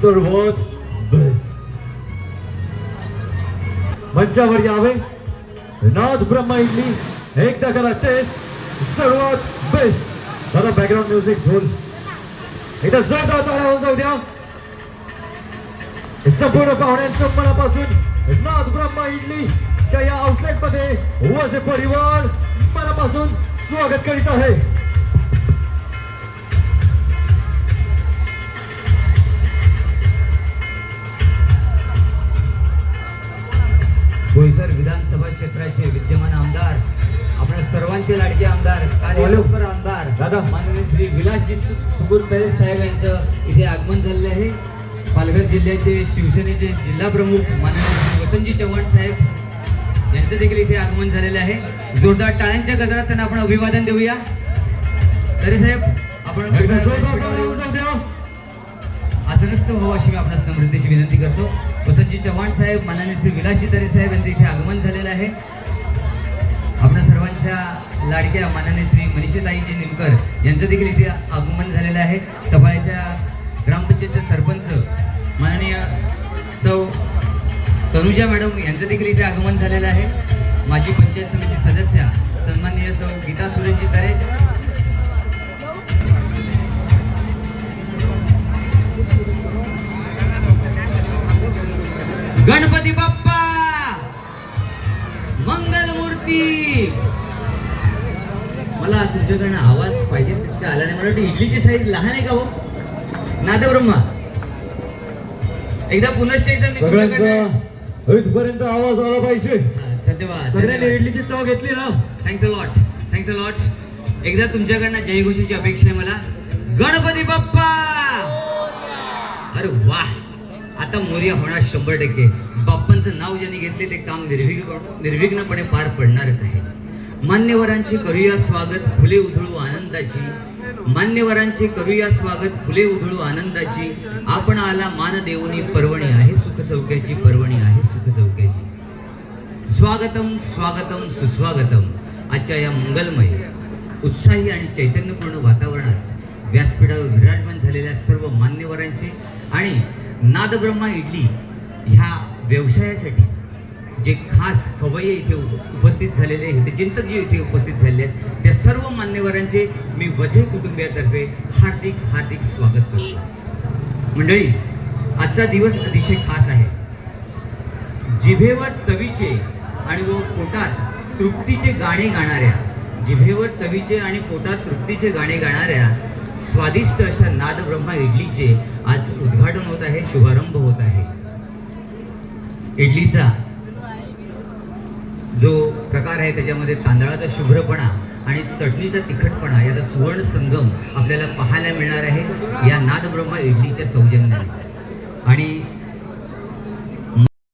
सर्वात बेस्ट. मंचावर यावे नाद ब्रह्मा इडली. एकदा करा टेस्ट सर्वात बेस्ट. जरा बॅकग्राऊंड म्युझिक ढोल एकदा जोरदार टाळ्या होऊन जाऊ द्या. संपूर्ण पाहुण्यांचं मनापासून नाद ब्रह्मा इडली च्या या आउटलेट मध्ये वजे परिवार मनापासून स्वागत करीत आहे. बोईसर विधानसभा क्षेत्राचे विद्यमान आमदार, आपल्या सर्वांचे लाडके आमदार, कार्यक्षम आमदार माननीय श्री विलासजी सुगुरतरे साहेब यांचं इथे आगमन झालेलं आहे. पालघर जिल्ह्याचे शिवसेनेचे जिल्हा प्रमुख माननीय वसंतजी चव्हाण साहेब यांचं देखील इथे आगमन झालेलं आहे. जोरदार टाळ्यांच्या गजरात त्यांना आपण अभिवादन देऊया. तरे साहेब आपण आसनस्थ व्हावं अशी मी आपणास नम्रतेची विनंती करतो. वसंतजी चव्हाण साहेब, माननीय श्री विलासजी तरे साहेब यांचं इथे आगमन झालेलं आहे. आपल्या सर्वांच्या लाडक्या माननीय श्री मनीषाताईजी निमकर यांचं देखील इथे आगमन झालेलं आहे. सफाळ्याच्या ग्रामपंचायतचे सरपंच माननीय सौ तनुजा मॅडम यांचं देखील इथे आगमन झालेलं आहे. माजी पंचायत समिती सदस्या सन्माननीय सौ गीता सुरेशजी तरे, गणपती बाप्पा मंगलमूर्ती. मला तुमच्याकडनं आवाज पाहिजे तितका आला नाही. मला वाटतं इडलीची साईज लहान आहे का हो नादब्रह्मा? एकदा पुनश्च एकदा मी सगळ्यांचा इथपर्यंत आवाज आला पाहिजे. धन्यवाद. सगळ्यांनी इडलीची चव घेतली ना? Thanks a lot, thanks a lot. एकदा तुमच्याकडनं जयघोषाची अपेक्षा आहे मला. गणपती बाप्पा. अरे वा, आता मोर्या होणार 100%. बाप्पांचं नाव ज्यांनी घेतले ते काम निर्विघ्नपणे पार पडणारच आहे. मान्यवरांचे करूया स्वागत फुले उधळू आनंदाची. मान्यवरांचे करूया स्वागत फुले उधळू आनंदाची. आपण आला मान देऊनी पर्वणी आहे सुख सौख्याची. पर्वणी आहे सुख सौख्याची. स्वागतम स्वागतम सुस्वागतम. आजच्या या मंगलमय उत्साही आणि चैतन्यपूर्ण वातावरणात व्यासपीठावर विराजमान झालेल्या सर्व मान्यवरांचे आणि नादब्रह्मा इडली ह्या व्यवसायासाठी जे खास खवय्ये इथे उपस्थित झालेले आहेत, चिंतक जे इथे उपस्थित झालेले आहेत, त्या सर्व मान्यवरांचे मी वझे कुटुंबियातर्फे हार्दिक हार्दिक स्वागत करतो. मंडळी, आजचा दिवस अतिशय खास आहे. जिभेवर चवीचे आणि व पोटात तृप्तीचे गाणे गाणाऱ्या, जिभेवर चवीचे आणि पोटात तृप्तीचे गाणे गाणाऱ्या स्वादिष्ट अशा नादब्रह्मा इडलीचे आज उद्घाटन होत आहे, शुभारंभ होत आहे. इडलीचा जो प्रकार आहे त्याच्यामध्ये तांदळाचा शुभ्रपणा आणि चटणीचा तिखटपणा याचा सुवर्ण संगम आपल्याला पाहायला मिळणार आहे या नादब्रह्मा इडलीच्या सौजन्याने. आणि